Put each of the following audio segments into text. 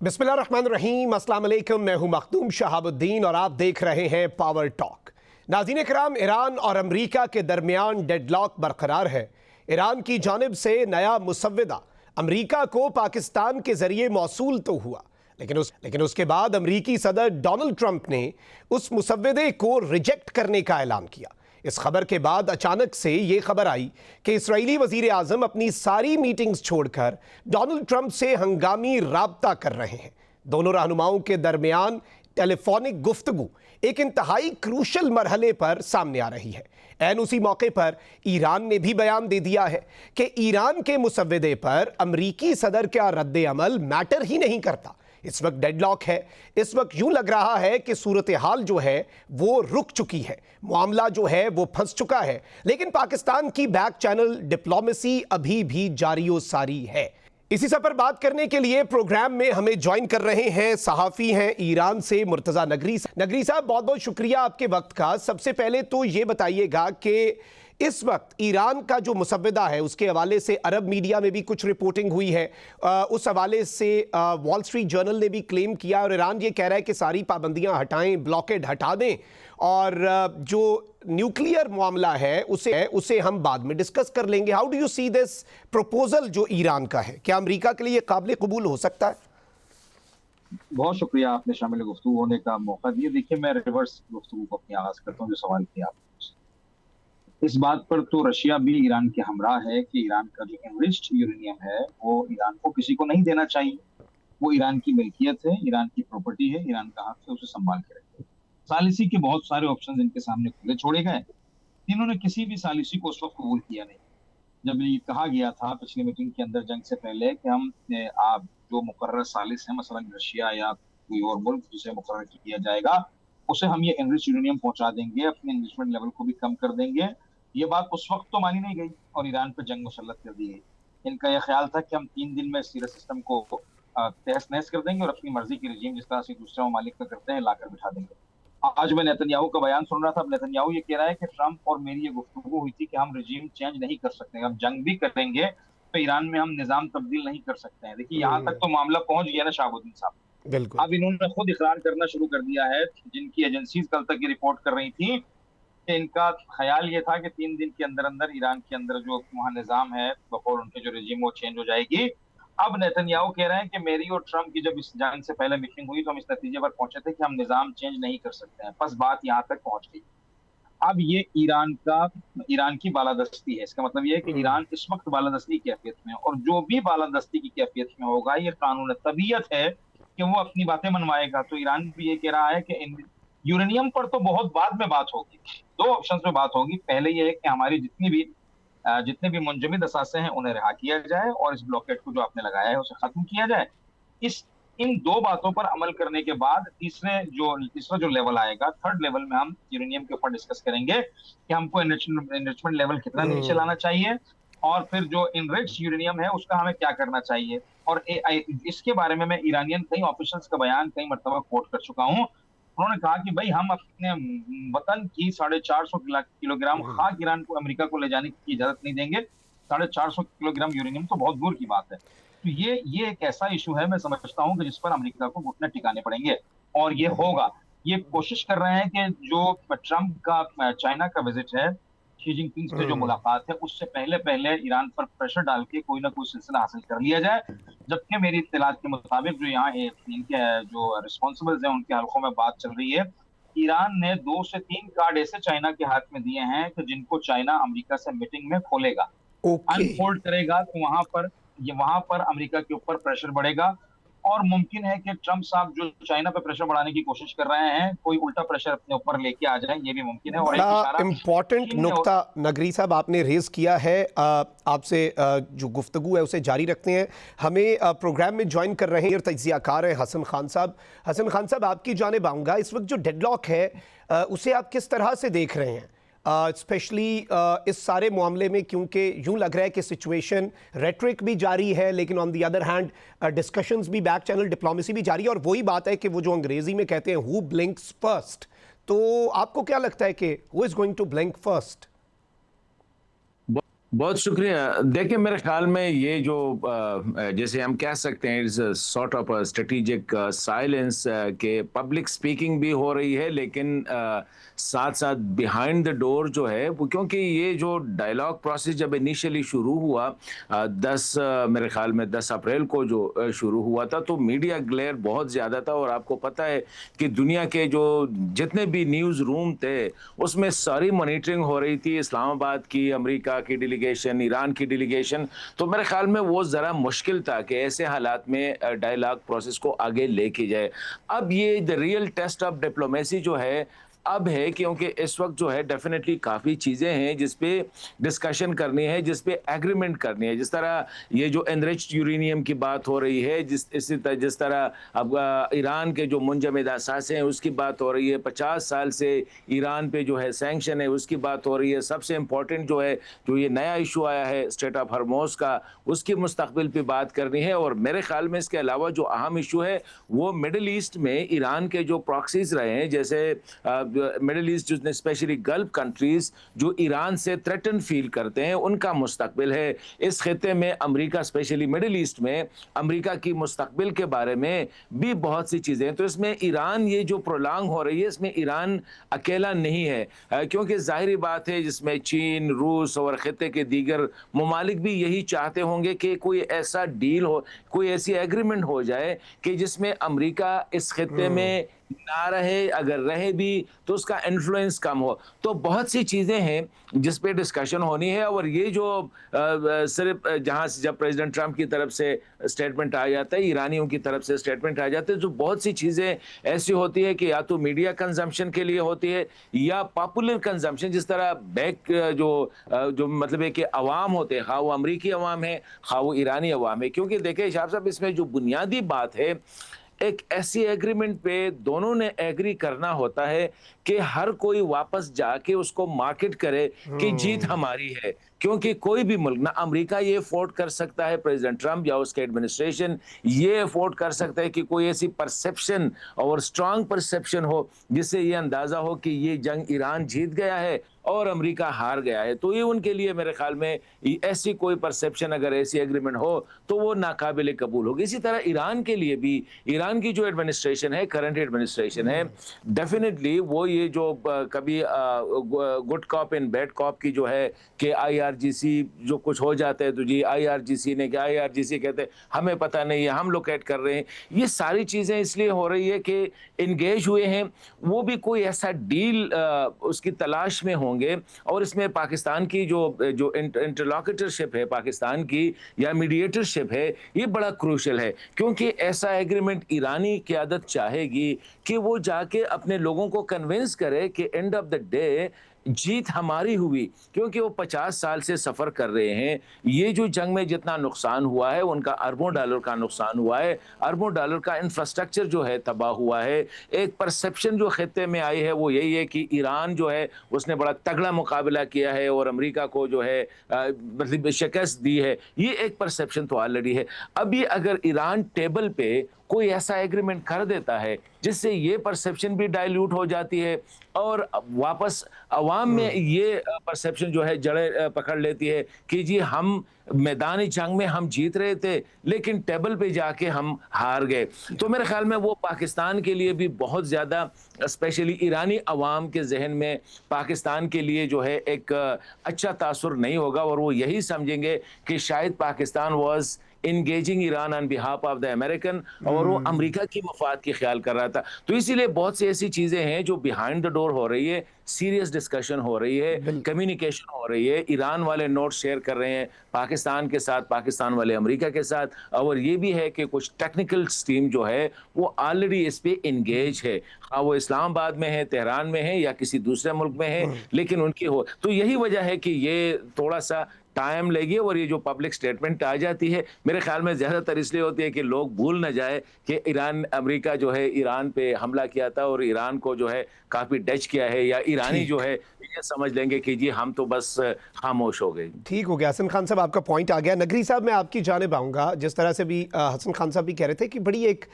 बिस्मिल्लाहिर्रहमानिर्रहीम, अस्सलाम वालेकुम। मैं हूं मखदूम शहाबुद्दीन और आप देख रहे हैं पावर टॉक। नाज़रीन इकराम, ईरान और अमरीका के दरमियान डेडलॉक बरकरार है। ईरान की जानिब से नया मुसव्विदा अमरीका को पाकिस्तान के जरिए मौसूल तो हुआ, लेकिन उसके बाद अमरीकी सदर डोनाल्ड ट्रंप ने उस मुसव्विदे को रिजेक्ट करने का ऐलान किया। इस खबर के बाद अचानक से ये खबर आई कि इस्राईली वज़ीर आज़म अपनी सारी मीटिंग्स छोड़कर डोनाल्ड ट्रंप से हंगामी राब्ता कर रहे हैं। दोनों रहनुमाओं के दरमियान टेलीफोनिक गुफ्तगू एक इंतहाई क्रूशल मरहले पर सामने आ रही है। ऐन उसी मौके पर ईरान ने भी बयान दे दिया है कि ईरान के मुसव्विदे पर अमरीकी सदर का रद्द अमल मैटर ही नहीं करता। इस वक्त डेडलॉक है। इस वक्त यूं लग रहा है कि सूरत हाल जो है वो रुक चुकी है, मामला जो है वो फंस चुका है, लेकिन पाकिस्तान की बैक चैनल डिप्लोमेसी अभी भी जारी सारी है। इसी सब पर बात करने के लिए प्रोग्राम में हमें ज्वाइन कर रहे हैं सहाफ़ी हैं ईरान से मुर्तज़ा नगरी। नगरी साहब, बहुत बहुत शुक्रिया आपके वक्त का। सबसे पहले तो ये बताइएगा कि इस वक्त ईरान का जो मुसव्विदा है उसके हवाले से अरब मीडिया में भी कुछ रिपोर्टिंग हुई है। उस हवाले से वॉल स्ट्रीट जर्नल ने भी क्लेम किया और ईरान ये कह रहा है कि सारी पाबंदियां हटाएं, ब्लॉकेड हटा दें और जो न्यूक्लियर मामला है उसे हम बाद में डिस्कस कर लेंगे। How do you see this proposal जो ईरान का है? क्या अमरीका के लिए काबिल कबूल हो सकता है? बहुत शुक्रिया, आपने शामिल गुफ्तगू होने का मौका दिया। देखिए, मैं रिवर्स गुफ्तगू को अपनी आगाज करता हूँ। जो सवाल किया आपने, इस बात पर तो रशिया भी ईरान के हमराह है कि ईरान का जो एनरिच्ड यूरेनियम है वो ईरान को किसी को नहीं देना चाहिए। वो ईरान की मिल्कियत है, ईरान की प्रॉपर्टी है, ईरान का हक है, उसे संभाल के रखे। सालिसी के बहुत सारे ऑप्शन इनके सामने खुले छोड़े गए। इन्होंने किसी भी सालिसी को उस वक्त कबूल किया नहीं जब ये कहा गया था पिछली मीटिंग के अंदर जंग से पहले कि हम आप जो मुकर्रर सालिस है, मसलन रशिया या कोई और मुल्क जिसे मुकर्रर किया जाएगा, उसे हम ये एनरिच यूरेनियम पहुंचा देंगे, अपने एनरिचमेंट लेवल को भी कम कर देंगे। ये बात उस वक्त तो मानी नहीं गई और ईरान पर जंग मुसल्लत कर दी गई। इनका यह ख्याल था कि हम 3 दिन में सीरा सिस्टम को तहस नहस कर देंगे और अपनी मर्जी की रजीम जिस तरह से दूसरे ममालिक का करते हैं लाकर बिठा देंगे। आज मैं नेतन्याहू का बयान सुन रहा था। अब नेतन्याहू ये कह रहा है कि ट्रंप और मेरी ये गुफ्तगू हुई थी कि हम रजीम चेंज नहीं कर सकते, हम जंग भी करेंगे तो ईरान में हम निजाम तब्दील नहीं कर सकते हैं। देखिए, यहाँ तक तो मामला पहुंच गया ना शहाबुद्दीन साहब। बिल्कुल। अब इन्होंने खुद इकरार करना शुरू कर दिया है। जिनकी एजेंसीज कल तक ये रिपोर्ट कर रही थी कि इनका ख्याल ये था कि 3 दिन के अंदर अंदर ईरान के अंदर जो वहाँ निजाम है बकौल उनके जो रजीम वो चेंज हो जाएगी। अब नेतन्याहू कह रहे हैं कि मेरी और ट्रंप की जब इस जंग से पहले मीटिंग हुई तो हम इस नतीजे पर पहुंचे थे कि हम निजाम चेंज नहीं कर सकते हैं। बस बात यहाँ तक पहुंच गई। अब ये ईरान की बालादस्ती है। इसका मतलब ये है कि ईरान इस वक्त बालादस्ती की कैफियत में है और जो भी बालादस्ती की कैफियत में होगा ये कानून तबीयत है कि वो अपनी बातें मनवाएगा। तो ईरान भी ये कह रहा है कि यूरेनियम पर तो बहुत बाद में बात होगी, 2 ऑप्शन में बात होगी। पहले ये है कि हमारी जितने भी मुंजमद असासे हैं उन्हें रिहा किया जाए और इस ब्लॉकेट को जो आपने लगाया है उसे खत्म किया जाए। इन 2 बातों पर अमल करने के बाद तीसरा जो लेवल आएगा, थर्ड लेवल में हम यूरेनियम के ऊपर डिस्कस करेंगे कि हमको एनरिचमेंट लेवल कितना नीचे लाना चाहिए और फिर जो इनरिच्ड यूरेनियम है उसका हमें क्या करना चाहिए। और इसके बारे में मैं ईरानियन कई ऑफिशियल्स का बयान कई मरतबा कोट कर चुका हूँ। उन्होंने कहा कि भाई हम अपने वतन की 450 किलोग्राम खाक ईरान को अमेरिका को ले जाने की इजाजत नहीं देंगे। 450 किलोग्राम यूरेनियम तो बहुत दूर की बात है। तो ये एक ऐसा इशू है, मैं समझता हूं कि जिस पर अमेरिका को घुटने टिकाने पड़ेंगे और ये होगा। ये कोशिश कर रहे हैं कि जो ट्रंप का चाइना का विजिट है, शी जिनपिंग से जो मुलाकात है, उससे पहले पहले ईरान पर प्रेशर डाल के कोई ना कोई सिलसिला हासिल कर लिया जाए। जबकि मेरी इत्तलात के मुताबिक जो यहाँ इनके जो रिस्पॉन्सिबल्स हैं उनके हल्कों में बात चल रही है, ईरान ने 2 से 3 कार्ड ऐसे चाइना के हाथ में दिए हैं कि जिनको चाइना अमेरिका से मीटिंग में खोलेगा, अनफोल्ड करेगा। तो वहां पर अमेरिका के ऊपर प्रेशर बढ़ेगा और मुमकिन है कि ट्रंप साहब जो चाइना पे प्रेशर बढ़ाने की कोशिश कर रहे हैं कोई उल्टा प्रेशर अपने ऊपर लेके आ जाए, ये भी मुमकिन है। और एक इशारा इम्पॉर्टेंट नुक्ता नगरी साहब आपने रेज किया है। आपसे जो गुफ्तगू है उसे जारी रखते हैं। हमें प्रोग्राम में ज्वाइन कर रहे हैं तज्जियाकार हैं हसन खान साहब। हसन खान साहब, आपकी जानिब आऊँगा। इस वक्त जो डेडलॉक है उसे आप किस तरह से देख रहे हैं, स्पेशली इस सारे मामले में, क्योंकि यूं लग रहा है कि सिचुएशन रेटरिक भी जारी है लेकिन on the other hand discussions भी, बैक चैनल डिप्लोमेसी भी जारी है। और वही बात है कि वो जो अंग्रेजी में कहते हैं हु ब्लिंक्स फर्स्ट, तो आपको क्या लगता है कि who is going to blink first? बहुत शुक्रिया। देखिए, मेरे ख्याल में ये जो जैसे हम कह सकते हैं it's sort of strategic silence के पब्लिक स्पीकिंग भी हो रही है, लेकिन साथ साथ बिहाइंड द डोर जो है वो, क्योंकि ये जो डायलॉग प्रोसेस जब इनिशियली शुरू हुआ 10 मेरे ख्याल में 10 अप्रैल को जो शुरू हुआ था, तो मीडिया ग्लेयर बहुत ज़्यादा था। और आपको पता है कि दुनिया के जो जितने भी न्यूज़ रूम थे उसमें सारी मॉनिटरिंग हो रही थी, इस्लामाबाद की, अमेरिका की डेलीगेशन, ईरान की डेलीगेशन। तो मेरे ख्याल में वो ज़रा मुश्किल था कि ऐसे हालात में डायलॉग प्रोसेस को आगे लेके जाए। अब ये the real test of diplomacy जो है अब है, क्योंकि इस वक्त जो है डेफिनेटली काफ़ी चीज़ें हैं जिस पे डिस्कशन करनी है, जिस पे एग्रीमेंट करनी है। जिस तरह ये जो एनरिच्ड यूरेनियम की बात हो रही है, जिस तरह अब ईरान के जो मुंजमद असासे हैं उसकी बात हो रही है, 50 साल से ईरान पे जो है सैंक्शन है उसकी बात हो रही है। सबसे इम्पोर्टेंट जो है, जो ये नया इशू आया है स्ट्रेट ऑफ हॉर्मोज़ का, उसकी मुस्तकबिल पे बात करनी है। और मेरे ख्याल में इसके अलावा जो अहम इशू है वो मिडल ईस्ट में ईरान के जो प्रॉक्सीज रहे हैं, जैसे मिडिल ईस्ट जिसने स्पेशली गल्फ कंट्रीज जो ईरान से थ्रेटन फील करते हैं, उनका मुस्तकबिल है इस खिते में। अमेरिका स्पेशली मिडिल ईस्ट में अमेरिका की मुस्तकबिल के बारे में भी बहुत सी चीज़ें हैं। तो इसमें ईरान ये जो प्रोलॉन्ग हो रही है, इसमें ईरान अकेला नहीं है, क्योंकि जाहिर बात है जिसमें चीन, रूस और खिते के दीगर ममालिक भी यही चाहते होंगे कि कोई ऐसा डील हो, कोई ऐसी एग्रीमेंट हो जाए कि जिसमें अमेरिका इस खिते में ना रहे, अगर रहे भी तो उसका इन्फ्लुएंस कम हो। तो बहुत सी चीज़ें हैं जिस पे डिस्कशन होनी है। और ये जो सिर्फ जहाँ से जब प्रेसिडेंट ट्रंप की तरफ से स्टेटमेंट आ जाता है, ईरानियों की तरफ से स्टेटमेंट आ जाते हैं, तो बहुत सी चीज़ें ऐसी होती है कि या तो मीडिया कंजम्पशन के लिए होती है या पॉपुलर कंजम्पशन। जिस तरह बैक जो मतलब है कि अवाम होते हैं, खा वो अमरीकी अवाम है, खा वो ईरानी अवाम है। क्योंकि देखिए शाह साहब, इसमें जो बुनियादी बात है, एक ऐसी एग्रीमेंट पे दोनों ने एग्री करना होता है कि हर कोई वापस जाके उसको मार्केट करे कि जीत हमारी है। क्योंकि कोई भी मुल्क, ना अमेरिका ये अफोर्ड कर सकता है, प्रेसिडेंट ट्रंप या उसके एडमिनिस्ट्रेशन ये अफोर्ड कर सकता है कि कोई ऐसी परसेप्शन और स्ट्रांग परसेप्शन हो जिससे ये अंदाजा हो कि ये जंग ईरान जीत गया है और अमेरिका हार गया है। तो ये उनके लिए मेरे ख्याल में ऐसी कोई परसेप्शन, अगर ऐसी एग्रीमेंट हो तो वो नाकाबिल कबूल होगी। इसी तरह ईरान के लिए भी, ईरान की जो एडमिनिस्ट्रेशन है, करंट एडमिनिस्ट्रेशन है, डेफिनेटली वो ये जो कभी good cop and bad cop की जो है कि आईआरजीसी जो कुछ हो जाता है तो जी आईआरजीसी ने क्या, आईआरजीसी कहते हैं हमें पता नहीं है, हम लोकेट कर रहे हैं। ये सारी चीज़ें इसलिए हो रही है कि इंगेज हुए हैं, वो भी कोई ऐसा डील उसकी तलाश में होंगे। और इसमें पाकिस्तान की जो इंटरलॉकेटरशिप है पाकिस्तान की, या मीडिएटरशिप है, ये बड़ा क्रूशल है। क्योंकि ऐसा एग्रीमेंट ईरानी क़यादत चाहेगी कि वो जाके अपने लोगों को कन्विंस करे कि एंड ऑफ द डे जीत हमारी हुई। क्योंकि वो 50 साल से सफ़र कर रहे हैं। ये जो जंग में जितना नुकसान हुआ है, उनका अरबों डॉलर का नुकसान हुआ है, अरबों डॉलर का इंफ्रास्ट्रक्चर जो है तबाह हुआ है। एक परसेप्शन जो खित्ते में आई है वो यही है कि ईरान जो है उसने बड़ा तगड़ा मुकाबला किया है और अमेरिका को जो है मतलब शिकस्त दी है। ये एक परसेप्शन तो ऑलरेडी है। अभी अगर ईरान टेबल पे कोई ऐसा एग्रीमेंट कर देता है जिससे ये परसेप्शन भी डाइल्यूट हो जाती है और वापस अवाम में ये परसेप्शन जो है जड़ें पकड़ लेती है कि जी हम मैदानी जंग में हम जीत रहे थे लेकिन टेबल पे जाके हम हार गए। तो मेरे ख्याल में वो पाकिस्तान के लिए भी बहुत ज़्यादा, स्पेशली ईरानी अवाम के जहन में पाकिस्तान के लिए जो है एक अच्छा तासुर नहीं होगा। और वो यही समझेंगे कि शायद Pakistan was engaging Iran on behalf of the American, और वो अमेरिका की मफाद की ख्याल कर रहा था। तो इसीलिए बहुत सी ऐसी चीज़ें हैं जो बिहाइंड द डोर हो रही है, सीरियस डिस्कशन हो रही है, कम्युनिकेशन हो रही है। ईरान वाले नोट शेयर कर रहे हैं पाकिस्तान के साथ, पाकिस्तान वाले अमेरिका के साथ। और ये भी है कि कुछ टेक्निकल टीम जो है वो ऑलरेडी इस पे इंगेज है, वो इस्लामाबाद में है, तेहरान में है या किसी दूसरे मुल्क में है, लेकिन उनकी हो। तो यही वजह है कि ये थोड़ा सा टाइम लेगी। और ये जो पब्लिक स्टेटमेंट आ जाती है मेरे ख्याल में ज़्यादातर इसलिए होती है कि लोग भूल न जाए कि ईरान, अमेरिका जो है ईरान पे हमला किया था और ईरान को जो है काफ़ी टच किया है, या ईरानी जो है ये समझ लेंगे कि जी हम तो बस खामोश हो गए। ठीक हो गया हसन खान साहब, आपका पॉइंट आ गया। नगरी साहब, मैं आपकी जानिब आऊँगा। जिस तरह से भी हसन खान साहब भी कह रहे थे कि बड़ी एक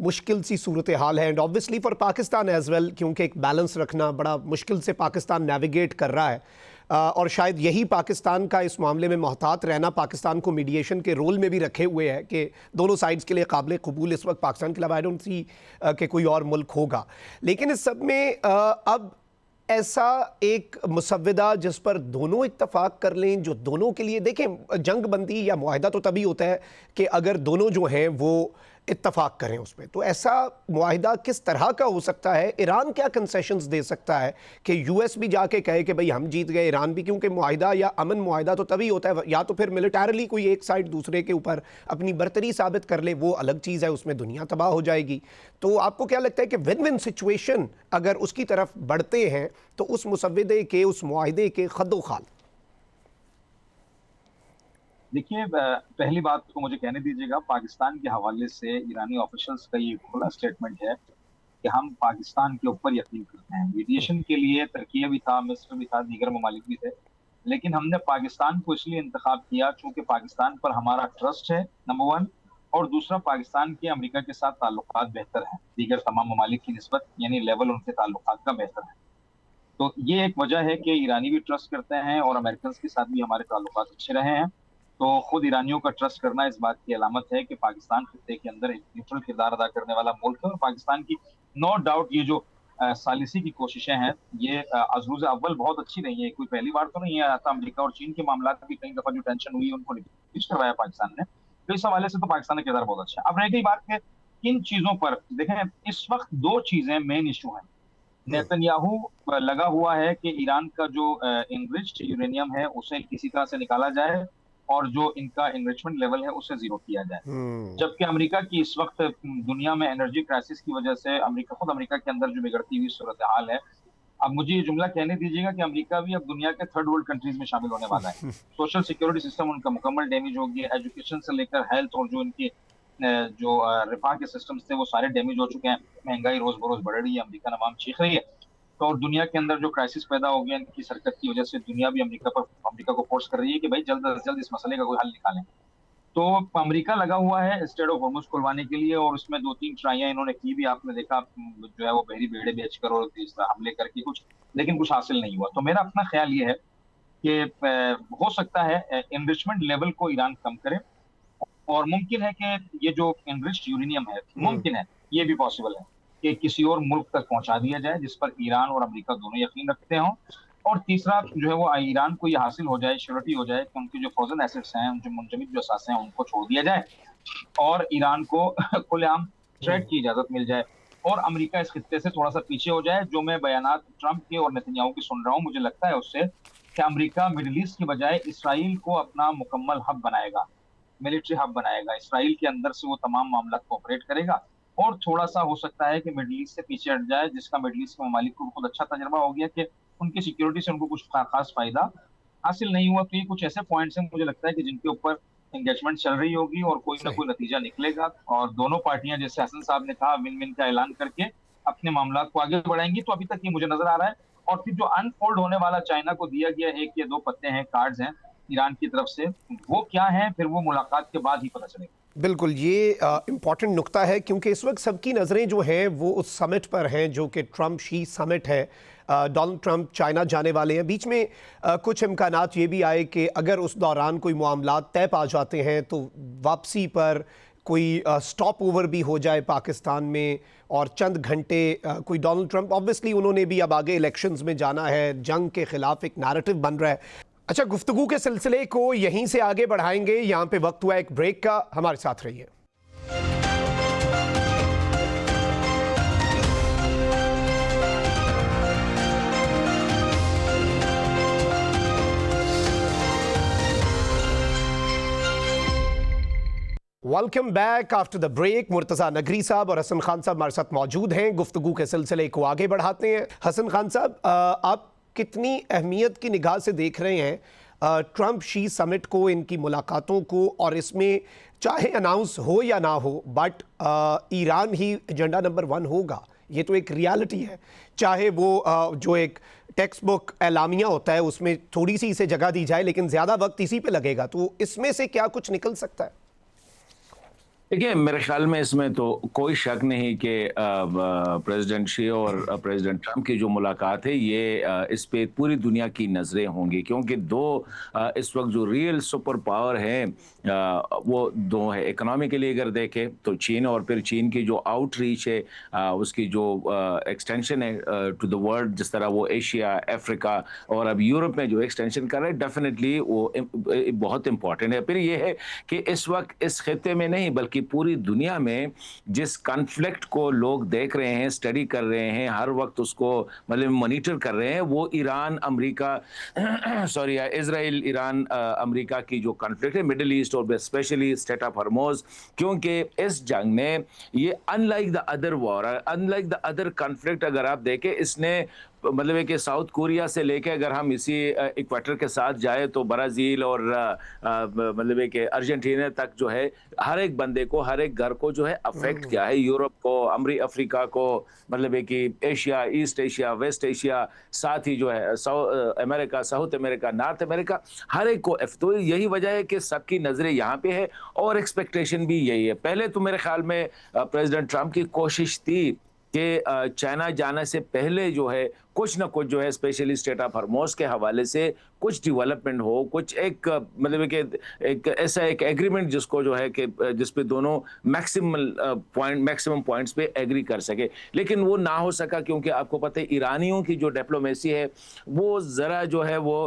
मुश्किल सी सूरत हाल है, and obviously for Pakistan as well, क्योंकि एक बैलेंस रखना बड़ा मुश्किल से पाकिस्तान नेविगेट कर रहा है। और शायद यही पाकिस्तान का इस मामले में मोहतात रहना पाकिस्तान को मीडिएशन के रोल में भी रखे हुए है कि दोनों साइड्स के लिए काबिल कबूल इस वक्त पाकिस्तान के अलावा आई डोंट सी कि कोई और मुल्क होगा। लेकिन इस सब में अब ऐसा एक मुसव्वदा जिस पर दोनों इत्तफाक कर लें, जो दोनों के लिए, देखें जंग बंदी या मुआहदा तो तभी होता है कि अगर दोनों जो हैं वो इत्तफाक करें उस पर। तो ऐसा मुआहदा किस तरह का हो सकता है? ईरान क्या कंसेशंस दे सकता है कि यूएस भी जाके कहे कि भाई हम जीत गए, ईरान भी, क्योंकि मुआहदा या अमन मुआहदा तो तभी होता है या तो फिर मिलिटरली कोई एक साइड दूसरे के ऊपर अपनी बर्तरी साबित कर ले, वो अलग चीज़ है, उसमें दुनिया तबाह हो जाएगी। तो आपको क्या लगता है कि विन विन सिचुएशन अगर उसकी तरफ बढ़ते हैं तो उस मुसव्वदे के, उस मुआहदे के खद्दो-खाल? देखिए, पहली बात तो मुझे कहने दीजिएगा, पाकिस्तान के हवाले से ईरानी ऑफिशियल्स का ये खुला स्टेटमेंट है कि हम पाकिस्तान के ऊपर यकीन करते हैं। मीडिएशन के लिए तुर्की भी था, मिस्र भी था, दीगर ममालिक भी थे, लेकिन हमने पाकिस्तान को इसलिए इंतखाब किया क्योंकि पाकिस्तान पर हमारा ट्रस्ट है, नंबर 1, और दूसरा, पाकिस्तान के अमेरिका के साथ ताल्लुकात बेहतर हैं दीगर तमाम ममालिक की निस्बत, यानी लेवल उनके ताल्लुकात का बेहतर है। तो ये एक वजह है कि ईरानी भी ट्रस्ट करते हैं और अमेरिकन के साथ भी हमारे ताल्लुकात अच्छे रहे हैं। तो खुद ईरानियों का ट्रस्ट करना इस बात की अलामत है कि पाकिस्तान खित्ते के अंदर एक न्यूट्रल किरदार अदा करने वाला मुल्क है। और पाकिस्तान की नो डाउट ये जो सालिसी की कोशिशें हैं, ये अज़रूज़ अव्वल बहुत अच्छी रही है। कोई पहली बार तो नहीं है। अमेरिका और चीन के मामला भी कई दफा जो टेंशन हुई उनको रिड्यूस करवाया पाकिस्तान ने। तो इस हवाले से तो पाकिस्तान का किरदार बहुत अच्छा है। अब रह गई बात है किन चीजों पर, देखें इस वक्त दो चीजें मेन इशू हैं। नेतन्याहू लगा हुआ है कि ईरान का जो इनरिच्ड यूरेनियम है उसे किसी तरह से निकाला जाए और जो इनका इनरिचमेंट लेवल है उसे जीरो किया जाए। जबकि अमेरिका की इस वक्त दुनिया में एनर्जी क्राइसिस की वजह से खुद अमेरिका के अंदर जो बिगड़ती हुई सूरत हाल है, अब मुझे ये जुमला कहने दीजिएगा कि अमेरिका भी अब दुनिया के थर्ड वर्ल्ड कंट्रीज में शामिल होने वाला है। सोशल सिक्योरिटी सिस्टम उनका मुकम्मल डैमेज हो गया, एजुकेशन से लेकर हेल्थ और जो इनके जो रिफा के सिस्टम्स थे वो सारे डैमेज हो चुके हैं। महंगाई रोज बरोज बढ़ रही है, अमेरिका नवाम चीख रही है। तो और दुनिया के अंदर जो क्राइसिस पैदा हो गया इनकी सरकत की वजह से, दुनिया भी अमेरिका को फोर्स कर रही है कि भाई जल्द से जल्द इस मसले का कोई हल निकालें। तो अमेरिका लगा हुआ है स्ट्रेट ऑफ हॉर्मुज़ खुलवाने के लिए, और उसमें 2-3 ट्राइयां इन्होंने की भी, आपने देखा जो है वो बहरी बेड़े बेचकर और इस तरह हमले करके कुछ, लेकिन कुछ हासिल नहीं हुआ। तो मेरा अपना ख्याल ये है कि हो सकता है एनरिचमेंट लेवल को ईरान कम करे, और मुमकिन है कि ये जो एनरिच्ड यूरेनियम है, मुमकिन है ये भी पॉसिबल है कि किसी और मुल्क तक पहुंचा दिया जाए जिस पर ईरान और अमेरिका दोनों यकीन रखते हों। और तीसरा जो है वो ईरान को ये हासिल हो जाए, श्योरिटी हो जाए कि उनके जो फ्रोजन एसेट्स हैं, जो मुंजमद जो असासे हैं, उनको छोड़ दिया जाए और ईरान को खुलेआम ट्रेड की इजाजत मिल जाए और अमेरिका इस खित्ते से थोड़ा सा पीछे हो जाए। जो मैं बयानात ट्रंप के और नेतन्याहू की सुन रहा हूँ, मुझे लगता है उससे कि अमेरिका मिडिल ईस्ट की बजाय इसराइल को अपना मुकम्मल हब बनाएगा, मिलिट्री हब बनाएगा। इसराइल के अंदर से वो तमाम मामला को ऑपरेट करेगा और थोड़ा सा हो सकता है कि मिडिल ईस्ट से पीछे हट जाए, जिसका मिडिल ईस्ट के ममालिक को खुद अच्छा तजर्बा हो गया कि उनकी सिक्योरिटी से उनको कुछ खास फायदा हासिल नहीं हुआ। तो ये कुछ ऐसे पॉइंट्स हैं मुझे लगता है कि जिनके ऊपर एंगेजमेंट चल रही होगी और कोई ना कोई नतीजा निकलेगा और दोनों पार्टियां, जैसे हसन साहब ने कहा, विन विन का ऐलान करके अपने मामला को आगे बढ़ाएंगी। तो अभी तक ये मुझे नजर आ रहा है। और फिर जो अनफोल्ड होने वाला चाइना को दिया गया 1 या 2 पत्ते हैं, कार्ड्स हैं ईरान की तरफ से, वो क्या है फिर वो मुलाकात के बाद ही पता चलेगा। बिल्कुल, ये इम्पॉर्टेंट नुक्ता है क्योंकि इस वक्त सबकी नज़रें जो हैं वो उस समिट पर हैं जो कि ट्रंप शी समिट है। डोनाल्ड ट्रंप चाइना जाने वाले हैं। बीच में कुछ इम्कानात ये भी आए कि अगर उस दौरान कोई मामलात तय पा जाते हैं तो वापसी पर कोई स्टॉप ओवर भी हो जाए पाकिस्तान में और चंद घंटे कोई डोनाल्ड ट्रंप, ऑब्वियसली उन्होंने भी अब आगे इलेक्शंस में जाना है, जंग के ख़िलाफ़ एक नैरेटिव बन रहा है। अच्छा, गुफ्तगू के सिलसिले को यहीं से आगे बढ़ाएंगे। यहाँ पे वक्त हुआ एक ब्रेक का, हमारे साथ रहिए। Welcome back after the break. Murtaza Nagri साहब और हसन खान साहब हमारे साथ मौजूद हैं। गुफ्तगू के सिलसिले को आगे बढ़ाते हैं। हसन खान साहब, आप कितनी अहमियत की निगाह से देख रहे हैं ट्रंप शी समिट को, इनकी मुलाकातों को, और इसमें चाहे अनाउंस हो या ना हो but Iran he agenda number 1 होगा, ये तो एक रियलिटी है। चाहे वो जो एक टेक्स्ट बुक एलामिया होता है उसमें थोड़ी सी इसे जगह दी जाए लेकिन ज़्यादा वक्त इसी पे लगेगा, तो इसमें से क्या कुछ निकल सकता है? देखिए, मेरे ख्याल में इसमें तो कोई शक नहीं कि प्रेसिडेंट शी और प्रेसिडेंट ट्रंप की जो मुलाकात है ये इस पे पूरी दुनिया की नज़रें होंगी, क्योंकि दो इस वक्त जो रियल सुपर पावर है वो दो है। इकोनॉमिकली अगर देखें तो चीन, और फिर चीन की जो आउटरीच है, उसकी जो एक्सटेंशन है टू द वर्ल्ड, जिस तरह वो एशिया, अफ्रीका और अब यूरोप में जो एक्सटेंशन कर रहे हैं, डेफिनेटली वो बहुत इंपॉर्टेंट है। फिर ये है कि इस वक्त इस खित्ते में नहीं बल्कि पूरी दुनिया में जिस कॉन्फ्लिक्ट को लोग देख रहे हैं, स्टडी कर रहे हैं, हर वक्त उसको मतलब मॉनिटर कर रहे हैं, वो Iran America sorry Israel Iran America की जो कॉन्फ्लिक्ट है मिडिल ईस्ट और स्पेशली स्टेट ऑफ हॉर्मोज। क्योंकि इस जंग ने, ये unlike the other war, unlike the other conflict, अगर आप देखें इसने मतलब है कि साउथ कोरिया से लेके अगर हम इसी इक्वेटर के साथ जाए तो ब्राज़ील और मतलब है कि अर्जेंटीना तक जो है हर एक बंदे को, हर एक घर को जो है अफेक्ट किया है। यूरोप को, अफ्रीका को, मतलब है कि Asia, East Asia, West Asia, साथ ही जो है America, South America, North America, हर एक को। तो यही वजह है कि सबकी नज़रें यहाँ पे है और एक्सपेक्टेशन भी यही है। पहले तो मेरे ख्याल में प्रेसिडेंट ट्रंप की कोशिश थी कि चाइना जाने से पहले जो है कुछ ना कुछ जो है स्पेशली स्टेट ऑफ हॉर्मोज के हवाले से कुछ डेवलपमेंट हो, कुछ एक मतलब कि एक ऐसा एक एग्रीमेंट जिसको जो है कि जिस पे दोनों मैक्सिमम पॉइंट्स पे एग्री कर सके, लेकिन वो ना हो सका क्योंकि आपको पता है ईरानियों की जो डिप्लोमेसी है वो ज़रा जो है वो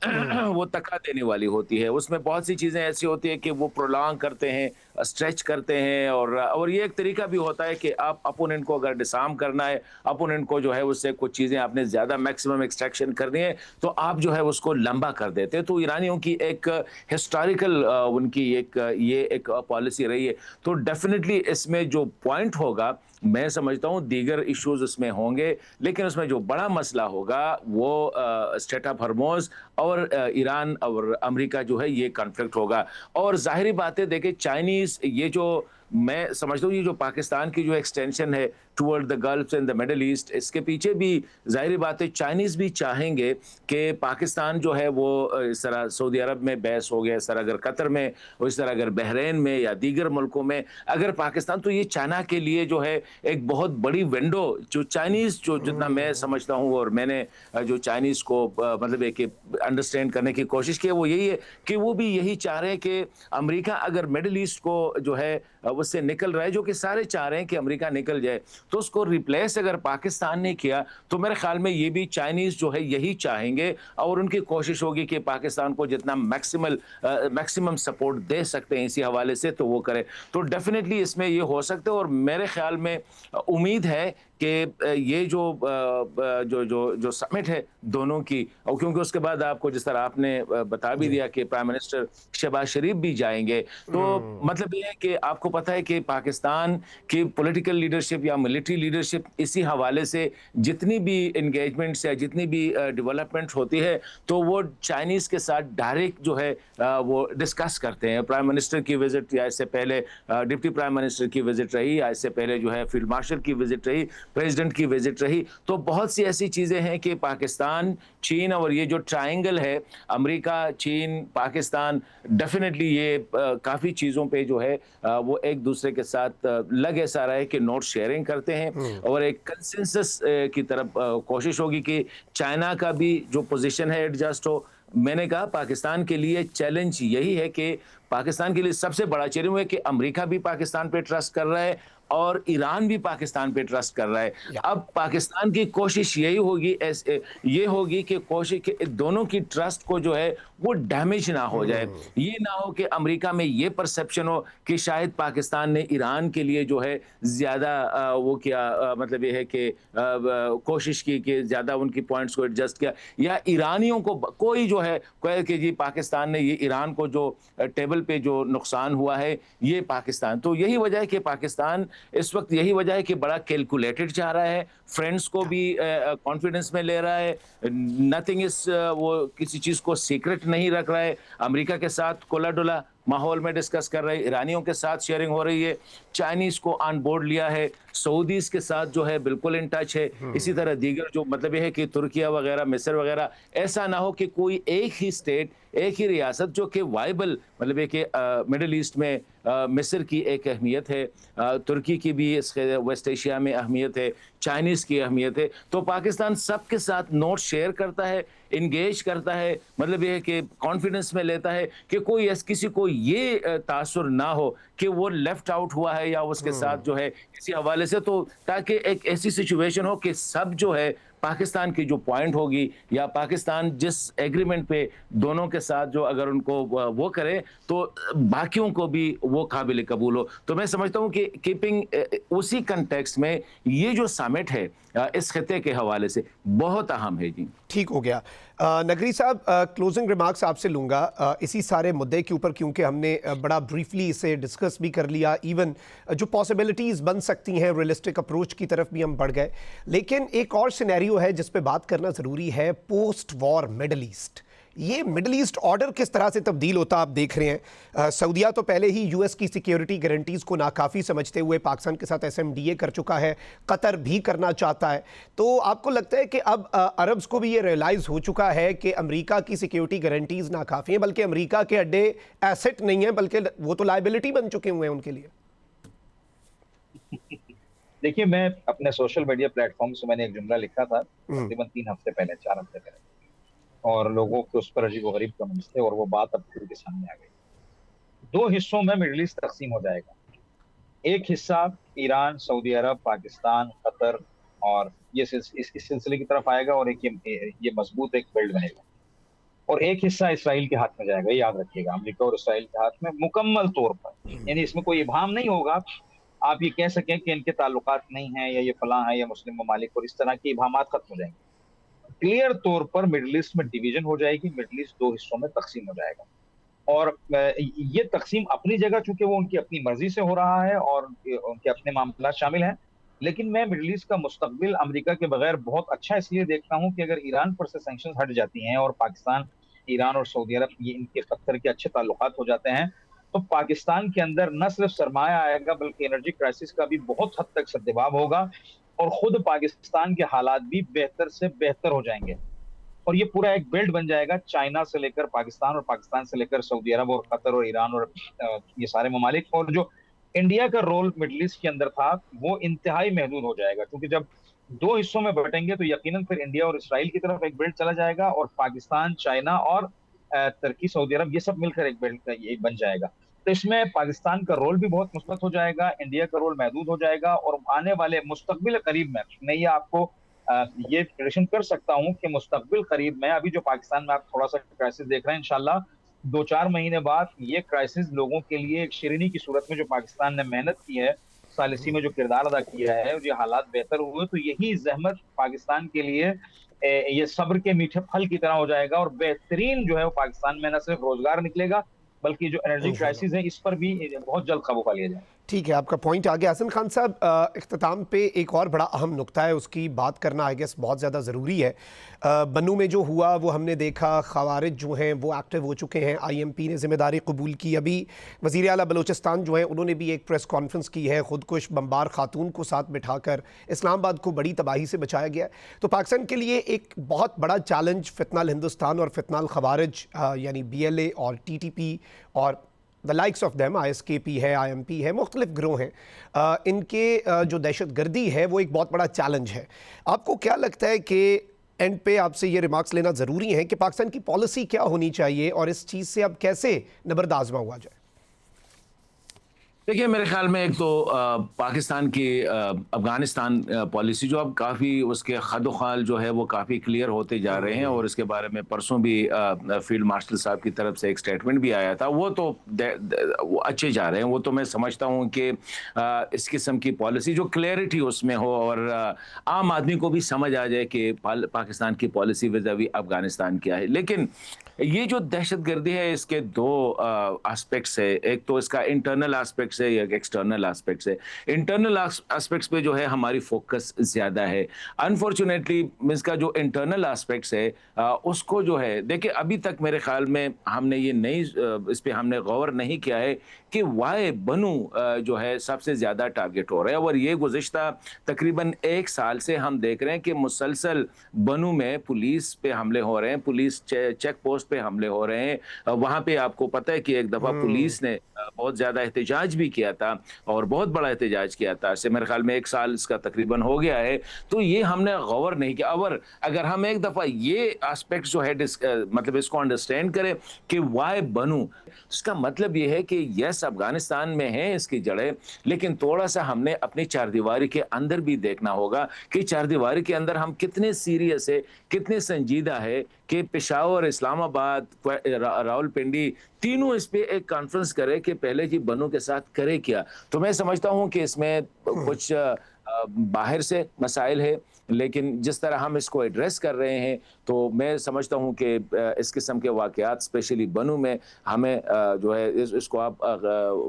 वो तका देने वाली होती है। उसमें बहुत सी चीज़ें ऐसी होती है कि वो प्रोलॉन्ग करते हैं, स्ट्रेच करते हैं, और ये एक तरीका भी होता है कि आप अपोनेंट को अगर डिसार्म करना है, अपोनेंट को जो है उससे कुछ चीज़ें आपने ज़्यादा मैक्सिमम एक्सट्रैक्शन करनी है तो आप जो है उसको लंबा कर देते हैं। तो ईरानियों की एक हिस्टोरिकल उनकी ये एक पॉलिसी रही है। तो डेफिनेटली इसमें जो पॉइंट होगा, मैं समझता हूँ दीगर इश्यूज उसमें होंगे, लेकिन उसमें जो बड़ा मसला होगा वो स्टेट ऑफ हॉर्मोज और ईरान और अमेरिका जो है ये कॉन्फ्लिक्ट होगा। और जाहिर बात है, देखिए चाइनीज, ये जो मैं समझता हूँ ये जो पाकिस्तान की जो एक्सटेंशन है toward the gulf and the middle east, इसके पीछे भी जाहिर बात है चाइनीज़ भी चाहेंगे कि पाकिस्तान जो है वो इस तरह सऊदी अरब में बहस हो गया, इस तरह अगर कतर में, और इस तरह अगर बहरीन में या दीगर मुल्कों में अगर पाकिस्तान, तो ये चाइना के लिए जो है एक बहुत बड़ी विंडो, जो चाइनीज़ जो जितना मैं समझता हूँ और मैंने जो चाइनीज़ को मतलब एक अंडरस्टैंड करने की कोशिश की है वो यही है कि वो भी यही चाह रहे हैं कि अमेरिका अगर मिडिल ईस्ट को जो है उससे निकल रहा है, जो कि सारे चाह रहे हैं कि अमेरिका निकल जाए, तो उसको रिप्लेस अगर पाकिस्तान ने किया तो मेरे ख्याल में ये भी चाइनीज़ जो है यही चाहेंगे और उनकी कोशिश होगी कि पाकिस्तान को जितना मैक्सिमम सपोर्ट दे सकते हैं इसी हवाले से तो वो करें। तो डेफिनेटली इसमें ये हो सकता है और मेरे ख्याल में उम्मीद है कि ये जो समिट है दोनों की, और क्योंकि उसके बाद आपको जिस तरह आपने बता भी दिया कि प्राइम मिनिस्टर शहबाज शरीफ भी जाएंगे, तो मतलब ये है कि आपको पता है कि पाकिस्तान की पॉलिटिकल लीडरशिप या मिलिट्री लीडरशिप इसी हवाले से जितनी भी इंगेजमेंट्स या जितनी भी डेवलपमेंट होती है तो वो चाइनीज़ के साथ डायरेक्ट जो है वो डिस्कस करते हैं। प्राइम मिनिस्टर की विजिट या इससे पहले डिप्टी प्राइम मिनिस्टर की विजिट रही, या इससे पहले जो है फील्ड मार्शल की विजिट रही, प्रेसिडेंट की विजिट रही, तो बहुत सी ऐसी चीज़ें हैं कि पाकिस्तान, चीन और ये जो ट्रायंगल है अमेरिका, चीन, पाकिस्तान, डेफिनेटली ये काफ़ी चीज़ों पे जो है वो एक दूसरे के साथ लग ऐसा रहा है कि नोट शेयरिंग करते हैं और एक कंसेंसस की तरफ कोशिश होगी कि चाइना का भी जो पोजीशन है एडजस्ट हो। मैंने कहा पाकिस्तान के लिए चैलेंज यही है कि पाकिस्तान के लिए सबसे बड़ा चैलेंज है कि अमेरिका भी पाकिस्तान पे ट्रस्ट कर रहा है और ईरान भी पाकिस्तान पे ट्रस्ट कर रहा है। अब पाकिस्तान की कोशिश यही होगी, ये होगी कि कोशिश कि दोनों की ट्रस्ट को जो है वो डैमेज ना हो जाए। ये ना हो कि अमेरिका में ये परसेप्शन हो कि शायद पाकिस्तान ने ईरान के लिए जो है ज़्यादा वो किया, मतलब ये है कि कोशिश की कि ज़्यादा उनकी पॉइंट्स को एडजस्ट किया, या ईरानियों को कोई जो है कहे कि जी पाकिस्तान ने ये ईरान को जो टेबल पे जो नुकसान हुआ है ये पाकिस्तान। तो यही वजह है कि पाकिस्तान इस वक्त, यही वजह है कि बड़ा कैलकुलेटेड चाह रहा है, फ्रेंड्स को भी कॉन्फिडेंस में ले रहा है, नथिंग इज वो किसी चीज़ को सीक्रेट नहीं रख रहा है, अमेरिका के साथ कोला डोला माहौल में डिस्कस कर रहे हैं, ईरानियों के साथ शेयरिंग हो रही है, चाइनीज़ को ऑन बोर्ड लिया है, सऊदीज़ के साथ जो है बिल्कुल इन टच है। इसी तरह दीगर जो मतलब ये है कि तुर्किया वगैरह, मिस्र वगैरह, ऐसा ना हो कि कोई एक ही स्टेट एक ही रियासत जो कि वाइबल, मतलब एक मिडिल ईस्ट में मिस्र की एक अहमियत है, तुर्की की भी इस वेस्ट एशिया में अहमियत है, चाइनीज़ की अहमियत है। तो पाकिस्तान सबके साथ नोट शेयर करता है, इंगेज करता है, मतलब ये है कि कॉन्फिडेंस में लेता है कि कोई किसी को ये तासुर ना हो कि वो लेफ्ट आउट हुआ है या उसके साथ जो है किसी हवाले से, तो ताकि एक ऐसी सिचुएशन हो कि सब जो है पाकिस्तान की जो पॉइंट होगी या पाकिस्तान जिस एग्रीमेंट पे दोनों के साथ जो अगर उनको वो करे तो बाकियों को भी वो काबिल कबूल हो। तो मैं समझता हूँ कि कीपिंग उसी कंटेक्स्ट में ये जो समिट है इस खिते के हवाले से बहुत अहम है जी। ठीक हो गया। नगरी साहब, क्लोजिंग रिमार्क्स आपसे लूँगा इसी सारे मुद्दे के ऊपर, क्योंकि हमने बड़ा ब्रीफली इसे डिस्कस भी कर लिया, इवन जो पॉसिबिलिटीज़ बन सकती हैं रियलिस्टिक अप्रोच की तरफ भी हम बढ़ गए। लेकिन एक और सिनेरियो है जिस पे बात करना ज़रूरी है, पोस्ट वॉर मिडल ईस्ट। ये मिडल ईस्ट ऑर्डर किस तरह से तब्दील होता आप देख रहे हैं। सऊदीया तो पहले ही यूएस की सिक्योरिटी गारंटीज़ को नाकाफ़ी समझते हुए पाकिस्तान के साथ एसएमडीए कर चुका है, कतर भी करना चाहता है। तो आपको लगता है कि अब अरब्स को भी ये रियलाइज़ हो चुका है कि अमेरिका की सिक्योरिटी गारंटीज़ नाकाफ़ी हैं, बल्कि अमेरिका के अड्डे एसेट नहीं हैं, बल्कि वो तो लाइबिलिटी बन चुके हुए हैं उनके लिए? देखिए, मैं अपने सोशल मीडिया प्लेटफॉर्म से मैंने एक जुमला लिखा था तकरीबन 3 हफ्ते पहले, 4 हफ्ते पहले, और लोगों के उस पर अजीब-ओ-गरीब कमेंट्स थे और वो बात अब खुल के सामने आ गई। 2 हिस्सों में मिडल ईस्ट तक़सीम हो जाएगा। एक हिस्सा ईरान, सऊदी अरब, पाकिस्तान, कतर और ये इस सिलसिले की तरफ आएगा और एक ये मजबूत एक बेल्ट बनेगा। और एक हिस्सा इसराइल के हाथ में जाएगा, ये याद रखिएगा, अमेरिका और इसराइल के हाथ में मुकम्मल तौर पर। यानी इसमें कोई इबाहम नहीं होगा, आप ये कह सकें कि इनके ताल्लुकात नहीं हैं या ये फलां है या मुस्लिम ममालिक, और इस तरह के इबाहमात खत्म हो जाएंगे। क्लियर तौर पर मिडल ईस्ट में डिवीजन हो जाएगी, मिडल ईस्ट 2 हिस्सों में तकसीम हो जाएगा। और ये तकसीम अपनी जगह, चूंकि वो उनकी अपनी मर्जी से हो रहा है और उनके अपने मामला शामिल हैं, लेकिन मैं मिडल ईस्ट का मुस्तकबिल अमेरिका के बगैर बहुत अच्छा इसलिए देखता हूं कि अगर ईरान पर से सैंक्शंस हट जाती हैं और पाकिस्तान, ईरान और सऊदी अरब ये इनके कतर के अच्छे ताल्लुकात हो जाते हैं, तो पाकिस्तान के अंदर न सिर्फ सरमाया आएगा बल्कि एनर्जी क्राइसिस का भी बहुत हद तक सद्दबाब होगा और खुद पाकिस्तान के हालात भी बेहतर से बेहतर हो जाएंगे। और ये पूरा एक बेल्ट बन जाएगा, चाइना से लेकर पाकिस्तान और पाकिस्तान से लेकर सऊदी अरब और कतर और ईरान और ये सारे ममालिक। और जो इंडिया का रोल मिडल ईस्ट के अंदर था वो इंतहाई महदूद हो जाएगा, क्योंकि जब 2 हिस्सों में बटेंगे तो यकीनन फिर इंडिया और इसराइल की तरफ एक बेल्ट चला जाएगा और पाकिस्तान, चाइना और तुर्की, सऊदी अरब ये सब मिलकर एक बेल्ट का ये बन जाएगा। तो इसमें पाकिस्तान का रोल भी बहुत मुस्बत हो जाएगा, इंडिया का रोल महदूद हो जाएगा। और आने वाले मुस्तकबिल करीब में मैं ये आपको ये प्रेडिक्शन कर सकता हूं कि मुस्तकबिल करीब में, अभी जो पाकिस्तान में आप थोड़ा सा क्राइसिस देख रहे हैं, इंशाल्लाह 2-4 महीने बाद ये क्राइसिस लोगों के लिए एक शिरीनी की सूरत में, जो पाकिस्तान ने मेहनत की है, सालिसी में जो किरदार अदा किया है और ये हालात बेहतर हुए, तो यही जहमत पाकिस्तान के लिए ये सब्र के मीठे फल की तरह हो जाएगा और बेहतरीन जो है वो पाकिस्तान में न सिर्फ रोजगार निकलेगा बल्कि जो एनर्जी क्राइसिस है इस पर भी बहुत जल्द काबू पा लिया जाए। ठीक है, आपका पॉइंट आ गया। हसन खान साहब, इख्तिताम पे एक और बड़ा अहम नुक्ता है, उसकी बात करना आई गेस बहुत ज़्यादा ज़रूरी है। बन्नू में जो हुआ वो हमने देखा, खवारिज जो हैं वो एक्टिव हो चुके हैं, IMP ने ज़िम्मेदारी कबूल की। अभी वज़ीर आला बलूचिस्तान जो है उन्होंने भी एक प्रेस कॉन्फ्रेंस की है, खुदकुश बमबार खातून को साथ बिठाकर इस्लामाबाद को बड़ी तबाही से बचाया गया। तो पाकिस्तान के लिए एक बहुत बड़ा चैलेंज फ़ितनाल हिंदुस्तान और फ़ितनाल खवारिज यानी BLA और TTP और the likes of them, ISKP है, IMP है, मुख्तलिफ गिरोह हैं, इनके जो दहशत गर्दी है वो एक बहुत बड़ा चैलेंज है। आपको क्या लगता है कि एंड पे आपसे ये रिमार्क्स लेना ज़रूरी है कि पाकिस्तान की पॉलिसी क्या होनी चाहिए और इस चीज़ से अब कैसे नबर्द आज़मा हुआ जाए? देखिए, मेरे ख्याल में एक तो पाकिस्तान की अफ़गानिस्तान पॉलिसी जो अब काफ़ी उसके खद-ओ-खाल जो है वो काफ़ी क्लियर होते जा रहे हैं और इसके बारे में परसों भी फील्ड मार्शल साहब की तरफ से एक स्टेटमेंट भी आया था। वो तो वो अच्छे जा रहे हैं। वो तो मैं समझता हूँ कि इस किस्म की पॉलिसी जो क्लैरिटी उसमें हो और आम आदमी को भी समझ आ जाए कि पाकिस्तान की पॉलिसी विज़ावी अफ़गानिस्तान क्या है। लेकिन ये जो दहशत गर्दी है इसके 2 एस्पेक्ट्स है। एक तो इसका इंटरनल एस्पेक्ट्स से या एक्सटर्नल एस्पेक्ट से। इंटरनल एस्पेक्ट्स पे जो है हमारी फोकस ज़्यादा है। अनफॉर्चुनेटली मीन्स का जो इंटरनल एस्पेक्ट्स है उसको जो है देखिए अभी तक मेरे ख्याल में हमने ये नहीं इस पे हमने गौर नहीं किया है कि वाई बनू जो है सबसे ज़्यादा टारगेट हो रहा है। और ये गुज़िश्ता तकरीबन 1 साल से हम देख रहे हैं कि मुसलसल बनू में पुलिस पे हमले हो रहे हैं, पुलिस चेक पोस्ट पे हमले हो रहे हैं। वहाँ पे आपको पता है कि एक दफ़ा पुलिस ने बहुत ज़्यादा एहतजाज भी किया था और बहुत बड़ा एहतजाज किया था। इससे मेरे ख्याल में 1 साल इसका तकरीबन हो गया है। तो ये हमने गौर नहीं किया। और अगर हम एक दफ़ा ये एस्पेक्ट जो है मतलब इसको अंडरस्टैंड करें कि वाई बनू, इसका मतलब ये है कि यस अफगानिस्तान में है इसकी जड़ें, लेकिन थोड़ा सा हमने अपनी चारदीवारी के अंदर भी देखना होगा कि चारदीवारी के अंदर हम कितने सीरियस है, कितने संजीदा है कि पेशावर, इस्लामाबाद, रावलपिंडी तीनों इस पे एक कॉन्फ्रेंस करे कि पहले जी बनू के साथ करे क्या। तो मैं समझता हूँ कि इसमें कुछ बाहर से मसाइल है, लेकिन जिस तरह हम इसको एड्रेस कर रहे हैं तो मैं समझता हूं कि इस किस्म के वाक़यात स्पेशली बनू में हमें जो है इसको आप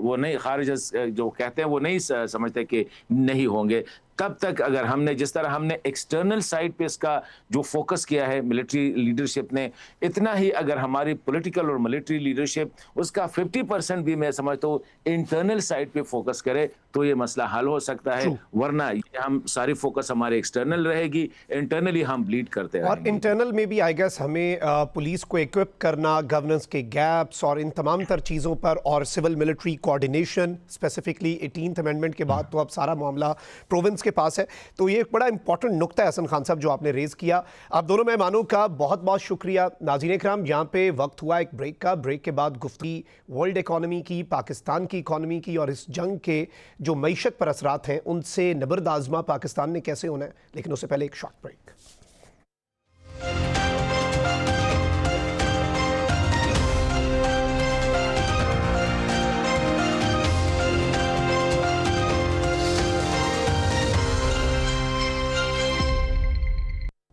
वो नहीं खारिज जो कहते हैं वो नहीं समझते कि नहीं होंगे। तब तक अगर हमने जिस तरह हमने एक्सटर्नल साइड पे इसका जो फोकस किया है मिलिट्री लीडरशिप ने, इतना ही अगर हमारी पॉलिटिकल और मिलिट्री लीडरशिप उसका 50% भी मैं समझता हूँ इंटरनल साइड पे फोकस करे तो ये मसला हल हो सकता है। वरना ये हम सारी फोकस हमारे एक्सटर्नल रहेगी, इंटरनली हम ब्लीड करते रहेंगे। और इंटरनल में भी आई गेस हमें पुलिस को इक्विप करना, गवर्नेंस के गैप्स और इन तमाम तर चीज़ों पर, और civil military coordination specifically 18th amendment के बाद तो अब सारा मामला प्रोविंस के पास है। तो ये एक बड़ा इंपॉर्टेंट नुक्ता है हसन खान साहब जो आपने रेज किया। आप दोनों मेहमानों का बहुत बहुत शुक्रिया। नाज़रीन इकराम, यहाँ पे वक्त हुआ एक ब्रेक का। ब्रेक के बाद गुफ्तगू वर्ल्ड इकॉनमी की, पाकिस्तान की इकॉनमी की और इस जंग के जो मईशत पर असरात हैं उनसे नबर्द आज़मा पाकिस्तान ने कैसे होना है। लेकिन उससे पहले एक short break.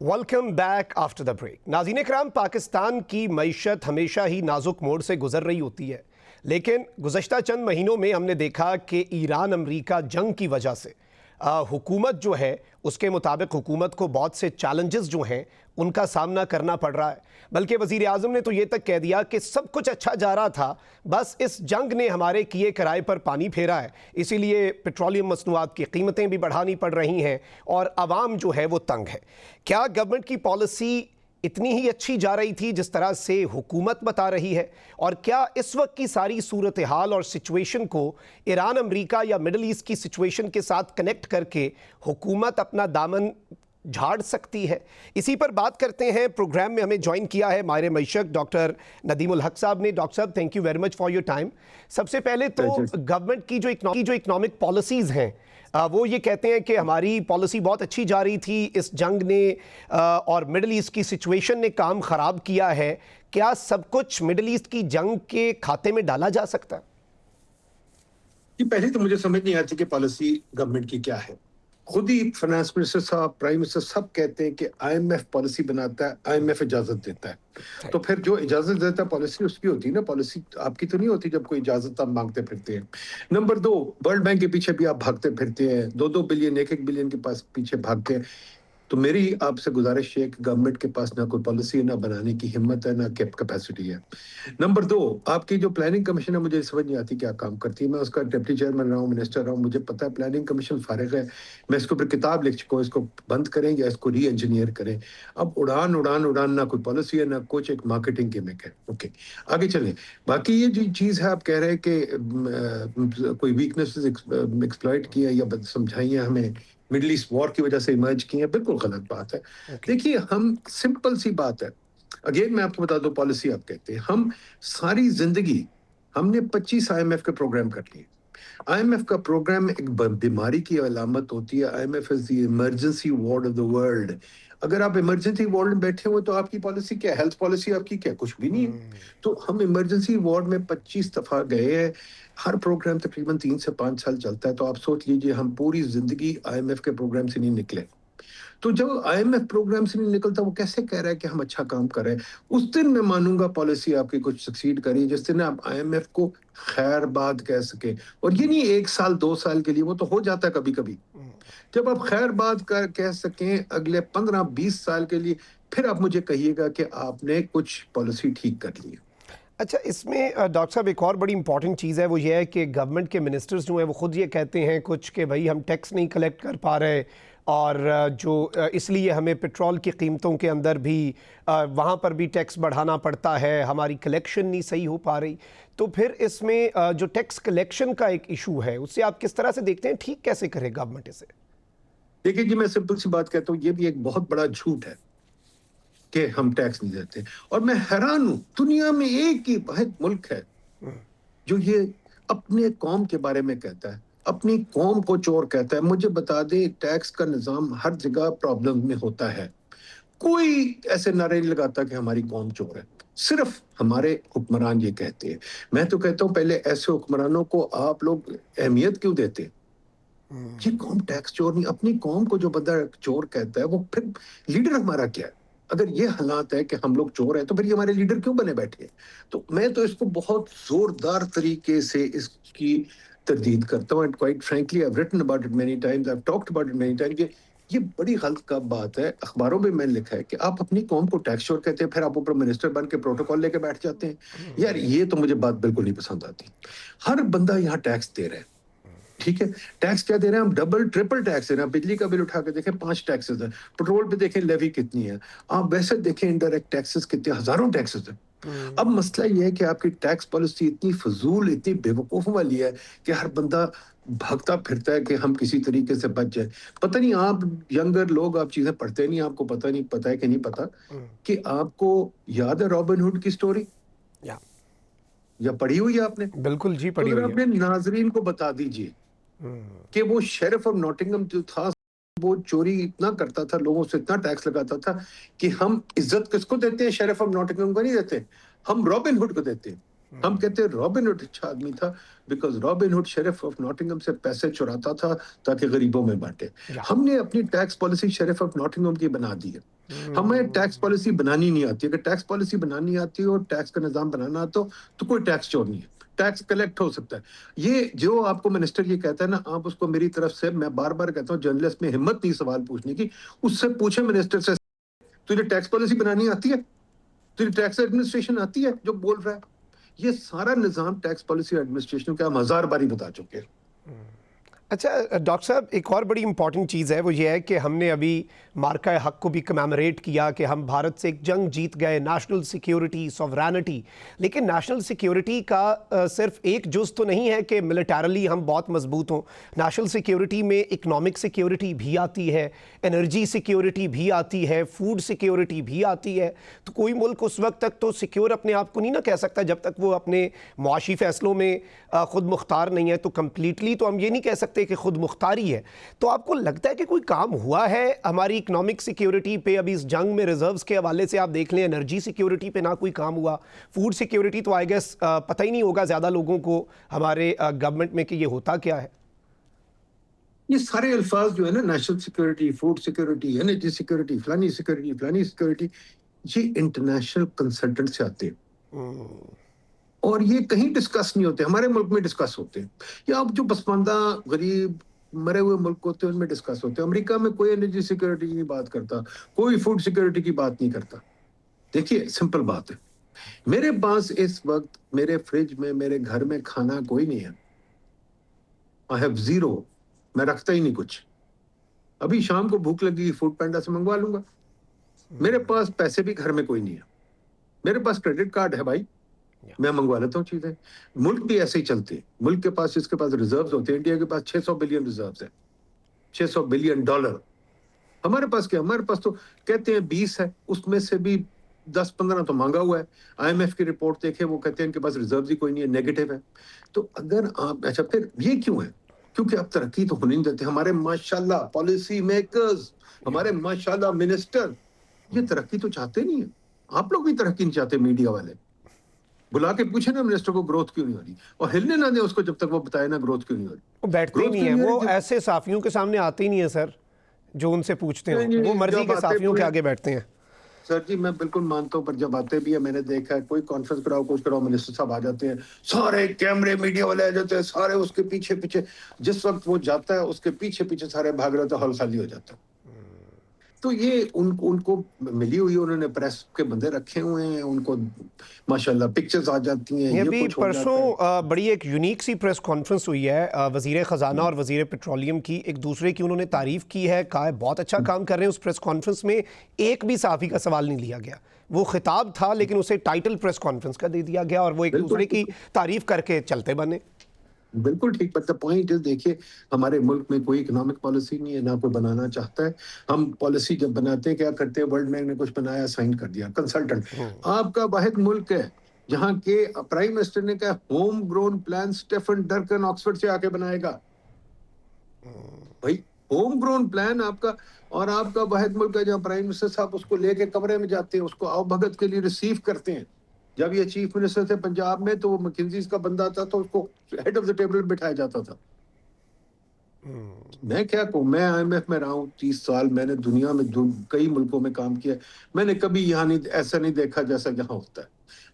Welcome back after the break. नाज़रीन इकराम, पाकिस्तान की मईशत हमेशा ही नाजुक मोड़ से गुजर रही होती है, लेकिन गुज़श्ता चंद महीनों में हमने देखा कि ईरान अमरीका जंग की वजह से हुकूमत जो है उसके मुताबिक हुकूमत को बहुत से चैलेंजेस जो हैं उनका सामना करना पड़ रहा है। बल्कि वज़ीर आज़म ने तो ये तक कह दिया कि सब कुछ अच्छा जा रहा था, बस इस जंग ने हमारे किए किराए पर पानी फेरा है, इसीलिए पेट्रोलियम मसनूआत की कीमतें भी बढ़ानी पड़ रही हैं और आवाम जो है वो तंग है। क्या गवर्नमेंट की पॉलिसी इतनी ही अच्छी जा रही थी जिस तरह से हुकूमत बता रही है? और क्या इस वक्त की सारी सूरत हाल और सिचुएशन को ईरान अमरीका या मिडल ईस्ट की सिचुएशन के साथ कनेक्ट करके हुकूमत अपना दामन झाड़ सकती है? इसी पर बात करते हैं। प्रोग्राम में हमें ज्वाइन किया है माहिर मईशत डॉक्टर नदीम उल हक साहब ने। डॉक्टर साहब, thank you very much for your time. सबसे पहले तो गवर्नमेंट की जो इकोनॉमिक पॉलिसीज़ हैं वो ये कहते हैं कि हमारी पॉलिसी बहुत अच्छी जा रही थी, इस जंग ने और मिडल ईस्ट की सिचुएशन ने काम ख़राब किया है। क्या सब कुछ मिडल ईस्ट की जंग के खाते में डाला जा सकता है? कि पहले तो मुझे समझ नहीं आती कि पॉलिसी गवर्नमेंट की क्या है। खुद ही फाइनेंस मिनिस्टर साहब, प्राइम मिनिस्टर सब कहते हैं कि आईएमएफ पॉलिसी बनाता है, आईएमएफ इजाजत देता है। तो फिर जो इजाजत देता है पॉलिसी उसकी होती है ना, पॉलिसी आपकी तो नहीं होती जब कोई इजाजत आप मांगते फिरते हैं। नंबर 2, वर्ल्ड बैंक के पीछे भी आप भागते फिरते हैं, 2-2 बिलियन 1-1 बिलियन के पास पीछे भागते हैं। तो मेरी आपसे गुजारिश है कि गवर्नमेंट के पास ना कोई पॉलिसी है, ना बनाने की हिम्मत है, ना कैपेसिटी है। नंबर 2, आपकी जो प्लानिंग कमीशन है मुझे समझ नहीं आती क्या काम करती है। मैं उसका डिप्टी चेयरमैन रहा हूँ, मिनिस्टर रहा हूँ, मुझे पता है प्लानिंग कमीशन फारिग है। मैं इसके ऊपर किताब लिख चुका हूँ, इसको बंद करें या इसको री इंजीनियर करें। अब उड़ान उड़ान उड़ान, ना कोई पॉलिसी है ना कुछ, एक मार्केटिंग गिमिक है। ओके, आगे चलें। बाकी ये जो चीज़ है आप कह रहे हैं कि कोई वीकनेसेस एक्सप्लॉइट की है या समझाई है हमें, मिडल ईस्ट वॉर की वजह से इमर्ज की है, बिल्कुल गलत बात है। देखिए, हम सिंपल सी बात है, अगेन मैं आपको बता दूं, पॉलिसी आप कहते हैं, हम सारी जिंदगी हमने 25 आईएमएफ के प्रोग्राम कर लिए। आईएमएफ का प्रोग्राम एक बीमारी की अलामत होती है। IMF is the emergency ward of the world. अगर आप इमरजेंसी वार्ड में बैठे हो तो आपकी पॉलिसी क्या है? हेल्थ पॉलिसी आपकी क्या? कुछ भी नहीं है। तो हम इमरजेंसी वार्ड में 25 दफा गए हैं। हर प्रोग्राम तकरीबन 3 से 5 साल चलता है। तो आप सोच लीजिए हम पूरी जिंदगी आईएमएफ के प्रोग्राम से नहीं निकले। तो जब आईएमएफ प्रोग्राम से नहीं निकलता, वो कैसे कह रहा है कि हम अच्छा काम कर रहे हैं? उस दिन मैं मानूंगा पॉलिसी आपकी कुछ सक्सीड करी, जिस दिन आप आईएमएफ को खैर बात कह सके। और ये नहीं 1 साल 2 साल के लिए, वो तो हो जाता है कभी कभी। जब आप खैर बात कर कह सकें अगले 15-20 साल के लिए, फिर आप मुझे कहिएगा कि आपने कुछ पॉलिसी ठीक कर ली है। अच्छा, इसमें डॉक्टर साहब एक और बड़ी इंपॉर्टेंट चीज़ है, वो ये है कि गवर्नमेंट के मिनिस्टर्स जो हैं वो खुद ये कहते हैं कुछ कि भाई हम टैक्स नहीं कलेक्ट कर पा रहे, और इसलिए हमें पेट्रोल की कीमतों के अंदर भी वहाँ पर भी टैक्स बढ़ाना पड़ता है, हमारी कलेक्शन नहीं सही हो पा रही। तो फिर इसमें जो टैक्स कलेक्शन का एक इशू है, उससे आप किस तरह से देखते हैं, ठीक कैसे करे गवर्नमेंट इसे? देखिए जी, मैं सिंपल सी बात कहता हूँ, ये भी एक बहुत बड़ा झूठ है कि हम टैक्स नहीं देते। और मैं हैरान हूं, दुनिया में एक ही वाहिद मुल्क है जो ये अपने कौम के बारे में कहता है, अपनी कौम को चोर कहता है। मुझे बता दे, टैक्स का निजाम हर जगह प्रॉब्लम में होता है। कोई ऐसे नारे नहीं लगाता कि हमारी कौम चोर है, सिर्फ हमारे हुक्मरान ये कहते हैं। मैं तो कहता हूं, पहले ऐसे हुक्मरानों को आप लोग अहमियत क्यों देते? ये कौम टैक्स चोर नहीं। अपनी कौम को जो बंदा चोर कहता है, वो फिर लीडर हमारा क्या है? अगर ये हालात है कि हम लोग चोर हैं, तो फिर ये हमारे लीडर क्यों बने बैठे हैं? तो मैं तो इसको बहुत जोरदार तरीके से इसकी तरदीद करता हूँ। And quite frankly, I have written about it many times, I have talked about it many times. ये बड़ी गलत का बात है। अखबारों में मैंने लिखा है कि आप अपनी कौम को टैक्स चोर कहते हैं, फिर आप ऊपर मिनिस्टर बन के प्रोटोकॉल लेके बैठ जाते हैं। यार, ये तो मुझे बात बिल्कुल नहीं पसंद आती। हर बंदा यहाँ टैक्स दे रहा है, ठीक है। टैक्स क्या दे रहे हैं हम? डबल ट्रिपल टैक्स दे रहे हैं। बिजली का बिल उठा के देखें, 5 टैक्सेस है। पेट्रोल पे देखें लेवी कितनी है। आप वैसे देखें इनडायरेक्ट टैक्सेस कितने, हजारों टैक्सेस है। अब मसला ये है कि आपकी टैक्स पॉलिसी इतनी फजूल, इतनी बेवकूफ वाली है कि हर बंदा भागता फिरता है कि हम किसी तरीके से बच जाए। पता नहीं, आप यंगर लोग, आप चीजें पढ़ते नहीं, आपको पता नहीं, पता है कि नहीं पता कि आपको याद है रॉबिन हुड की स्टोरी? या पढ़ी हुई है आपने? बिल्कुल जी, तो पढ़ी अगर हुई है। अपने नाजरीन को बता दीजिए कि वो शेरिफ ऑफ नॉटिंघम जो था, वो चोरी इतना करता था, लोगों से इतना टैक्स लगाता था कि हम इज्जत किसको देते हैं? शेरिफ ऑफ नॉटिंघम को नहीं देते, हम रॉबिन हुड को देते हैं। हम कहते हैं रॉबिन हुड अच्छा आदमी था, because robin hood sheriff of Nottingham से पैसे चुराता था ताकि गरीबों में बांटे। हमने अपनी tax policy sheriff of Nottingham की बना दी है। हमें टैक्स पॉलिसी बनानी नहीं आती। अगर टैक्स पॉलिसी बनानी आती हो और टैक्स का निजाम बनाना आता हो, तो कोई टैक्स चोर नहीं है, टैक्स कलेक्ट हो सकता है। ये जो आपको मिनिस्टर ये कहता है ना, आप उसको मेरी तरफ से, मैं बार बार कहता हूँ, जर्नलिस्ट में हिम्मत नहीं सवाल पूछने की, उससे पूछे मिनिस्टर से, तुझे टैक्स पॉलिसी बनानी आती है? तुझे टैक्स एडमिनिस्ट्रेशन आती है? जो बोल रहा है, ये सारा निजाम टैक्स पॉलिसी एडमिनिस्ट्रेशन का हम 1000 बारी बता चुके हैं। अच्छा डॉक्टर साहब, एक और बड़ी इंपॉर्टेंट चीज़ है, वो ये है कि हमने अभी मार्का हक को भी कमेमोरेट किया कि हम भारत से एक जंग जीत गए, नेशनल सिक्योरिटी, सॉवरेनिटी। लेकिन नेशनल सिक्योरिटी का सिर्फ एक जुज़ तो नहीं है कि मिलिटरली हम बहुत मजबूत हों। नेशनल सिक्योरिटी में इकनॉमिक सिक्योरिटी भी आती है, एनर्जी सिक्योरिटी भी आती है, फूड सिक्योरिटी भी आती है। तो कोई मुल्क उस वक्त तक तो सिक्योर अपने आप को नहीं ना कह सकता जब तक वो अपने मुआशी फ़ैसलों में ख़ुद मुख्तार नहीं है। तो कम्प्लीटली तो हम ये नहीं कह सकते कि खुद मुख्तारी है। तो आपको लगता है कि कोई काम हुआ है हमारी इकोनॉमिक सिक्योरिटी पे? अभी इस जंग में रिजर्व्स के हवाले से आप देख लें, एनर्जी सिक्योरिटी पे ना कोई काम हुआ, फूड सिक्योरिटी तो आई गेस पता ही नहीं होगा ज़्यादा लोगों को हमारे गवर्नमेंट में कि ये होता क्या है। ये सारे अल्फाज जो है ना, national security, food security, energy security, फलानी सिक्योरिटी, ये इंटरनेशनल कंसल्टेंट से आते हैं और ये कहीं डिस्कस नहीं होते। हमारे मुल्क में डिस्कस होते हैं, या अब जो पसमानदा गरीब मरे हुए मुल्क होते हैं उनमें डिस्कस होते हैं। अमेरिका में कोई एनर्जी सिक्योरिटी की बात करता, कोई फूड सिक्योरिटी की बात नहीं करता। देखिए, सिंपल बात है, मेरे पास इस वक्त मेरे फ्रिज में, मेरे घर में खाना कोई नहीं है। आई हैव जीरो, मैं रखता ही नहीं कुछ। अभी शाम को भूख लगी, फूड पैंडा से मंगवा लूंगा। मेरे पास पैसे भी घर में कोई नहीं है, मेरे पास क्रेडिट कार्ड है भाई, मैं मंगवा लेता हूँ चीजें। मुल्क भी ऐसे ही चलते हैं। मुल्क के पास, जिसके पास रिजर्व्स होते हैं, इंडिया के पास 600 बिलियन रिजर्व्स है, $600 बिलियन। हमारे पास क्या? हमारे पास तो कहते हैं 20 है, उसमें से भी 10-15 तो मांगा हुआ है। आईएमएफ की रिपोर्ट देखे, वो कहते हैं इनके पास रिजर्व ही कोई नहीं है, नेगेटिव है। तो अगर आप, अच्छा फिर ये क्यों है? क्योंकि आप तरक्की तो होने नहीं देते। हमारे माशाल्लाह पॉलिसी मेकर्स, हमारे माशाल्लाह मिनिस्टर, ये तरक्की तो चाहते नहीं है। आप लोग भी तरक्की नहीं चाहते। मीडिया वाले बुला के पूछे ना मिनिस्टर को ग्रोथ क्यों नहीं हो रही, और हिलने ना दे उसको जब तक वो बताए ना ग्रोथ क्यों नहीं हो रही। वो बैठते ही नहीं है, वो ऐसे साफियों के सामने आते ही नहीं है सर। जो उनसे पूछते नहीं, हो, वो नहीं, मर्जी जब के आते साफियों के पूरे- आगे बैठते हैं। सर जी मैं बिल्कुल मानता हूँ, पर जब आते भी है मैंने देखा है, कोई कॉन्फ्रेंस कराओ कुछ कराओ, मिनिस्टर साहब आ जाते हैं, सारे कैमरे मीडिया वाले आ जाते हैं, सारे उसके पीछे पीछे, जिस वक्त वो जाता है उसके पीछे पीछे सारे भाग रहे होते हैं, हॉल खाली हो जाता है। तो ये उनको मिली हुई, उन्होंने प्रेस के बंदे रखे हुए हैं, उनको माशाल्लाह पिक्चर्स आ जाती हैं, ये ये भी कुछ हो जाता है। परसों बड़ी एक यूनिक सी प्रेस कॉन्फ्रेंस हुई है वजीर ख़जाना और वजीर पेट्रोलियम की, एक दूसरे की उन्होंने तारीफ की है, कहा है बहुत अच्छा काम कर रहे हैं। उस प्रेस कॉन्फ्रेंस में एक भी सहाफ़ी का सवाल नहीं लिया गया, वो खिताब था लेकिन उसे टाइटल प्रेस कॉन्फ्रेंस का दे दिया गया और वो एक बिल्कुल दूसरे की ठीक। तारीफ करके चलते बने। बिल्कुल ठीक, बट द पॉइंट इज, देखिए हमारे मुल्क में कोई इकोनॉमिक पॉलिसी नहीं है, ना कोई बनाना चाहता है। हम पॉलिसी जब बनाते हैं क्या करते हैं, वर्ल्ड बैंक ने कुछ बनाया, साइन कर दिया, कंसल्टेंट। आपका वाहिद मुल्क है जहां के प्राइम मिनिस्टर ने कहा home grown plan Stefan Dercon Oxford से आके बनाएगा। भाई होम ग्रोन प्लान आपका, और आपका वाहिद मुल्क है जहां प्राइम मिनिस्टर साहब उसको लेके कमरे में जाते हैं, उसको आओ भगत के लिए रिसीव करते हैं। जब ये चीफ मिनिस्टर थे पंजाब में, तो वो मैकेंजी का बंदा था, तो उसको हेड ऑफ द टेबल बिठाया जाता था। मैं क्या कहूँ, मैं आईएमएफ में रहा हूँ 30 साल, मैंने दुनिया में कई मुल्कों में काम किया, मैंने कभी यहाँ नहीं ऐसा नहीं देखा जैसा यहाँ होता है।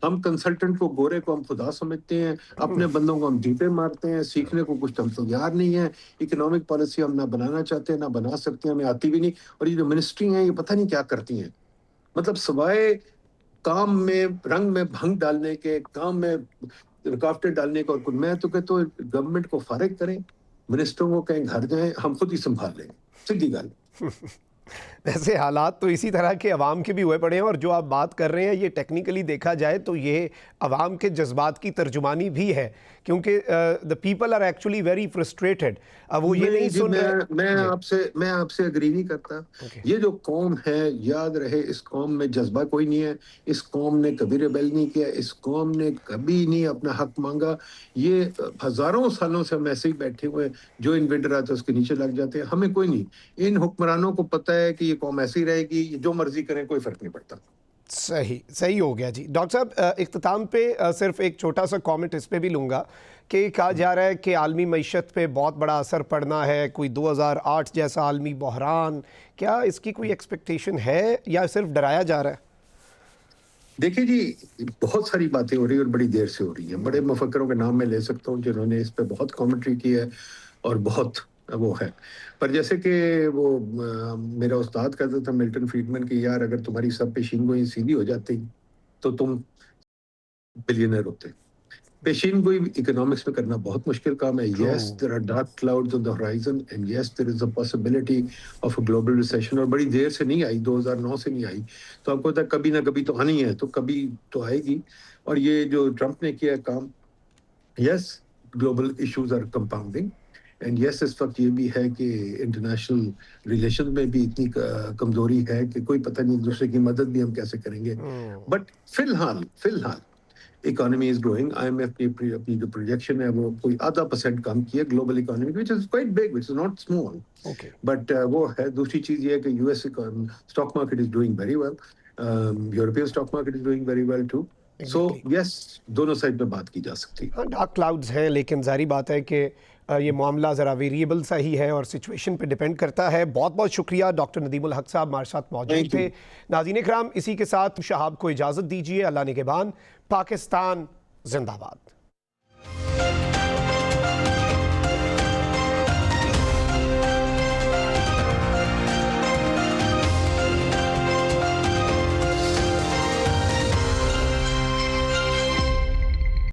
हम कंसल्टेंट को, गोरे को हम खुदा समझते हैं, अपने बंदों को हम जीते मारते हैं, सीखने को कुछ हम तैयार नहीं है। इकोनॉमिक पॉलिसी हम ना बनाना चाहते हैं, ना बना सकते हैं, हमें आती भी नहीं। और ये जो मिनिस्ट्री है, ये पता नहीं क्या करती हैं, मतलब सवाए काम में रंग में भंग डालने के, काम में रुकावटें डालने का। और कुछ मैं तो कहता हूँ गवर्नमेंट को फारिग करें, मिनिस्टरों को कहीं घर जाएं, हम खुद ही संभाल लेंगे, सीधी गल। वैसे हालात तो इसी तरह के अवाम के भी हुए पड़े हैं और जो आप बात कर रहे हैं ये टेक्निकली देखा जाए तो ये अवाम के जज्बात की तर्जुमानी भी है, क्योंकि the people are actually very frustrated. अब वो ये नहीं जी, सुन रहे। मैं आपसे एग्री नहीं करता। ये जो कौम है, याद रहे, इस कौम में जज्बा कोई नहीं है, इस कौम ने कभी रिबेल नहीं किया, इस कौम ने कभी नहीं अपना हक मांगा। ये हजारों सालों से हम ऐसे ही बैठे हुए हैं, जो इन्वेडर आता है उसके नीचे लग जाते हैं, हमें कोई नहीं। इन हुक्मरानों को पता है कि ये कौम ऐसी रहेगी, जो मर्जी करें कोई फर्क नहीं पड़ता। सही सही हो गया जी। डॉक्टर साहब इख्तिताम पे सिर्फ एक छोटा सा कमेंट इस पे भी लूँगा कि कहा जा रहा है कि आलमी मईशत पे बहुत बड़ा असर पड़ना है, कोई 2008 जैसा आलमी बहरान, क्या इसकी कोई एक्सपेक्टेशन है या सिर्फ डराया जा रहा है? देखिए जी, बहुत सारी बातें हो रही है और बड़ी देर से हो रही हैं। बड़े मुफक्करों के नाम मैं ले सकता हूँ जिन्होंने इस पे बहुत कमेंट्री की है और बहुत वो है। पर जैसे कि वो मेरा उस्ताद कहता था मिल्टन फ्रीडमैन की, यार अगर तुम्हारी सब पेशीनगोई सीधी हो जाती तो तुम बिलियनर होते। पेशीनगोई इकोनॉमिक्स में करना बहुत मुश्किल काम है। Yes, there are dark clouds on the horizon and yes there is a possibility of a global recession. और बड़ी देर से नहीं आई, 2009 से नहीं आई, तो आपको पता है कभी ना कभी तो आनी है, तो कभी तो आएगी। और ये जो ट्रंप ने किया काम, yes global issues are compounding and yes इस वक्त ये भी है कि इंटरनेशनल रिलेशन में भी इतनी कमजोरी है कि कोई पता नहीं दूसरे की मदद भी हम कैसे करेंगे। बट फिलहाल इकोनॉमी इज ग्रोइंग। आईएमएफ की अपनी जो प्रोजेक्शन है वो कोई 0.5% कम की है global economy, which is quite big, which is not small. But वो है। दूसरी चीज ये है कि US stock market is doing very well, European stock market is doing very well too. So yes, दोनों साइड पे बात की जा सकती है। हाँ, डार्क क्लाउड्स हैं, लेकिन जारी बात है कि ये मामला ज़रा वेरिएबल सा ही है और सिचुएशन पे डिपेंड करता है। बहुत बहुत शुक्रिया डॉक्टर नदीमुल हक साहब हमारे साथ मौजूद थे। नाज़रीन इकराम, इसी के साथ शहाब को इजाज़त दीजिए। अल्लाह निगहबान। पाकिस्तान जिंदाबाद।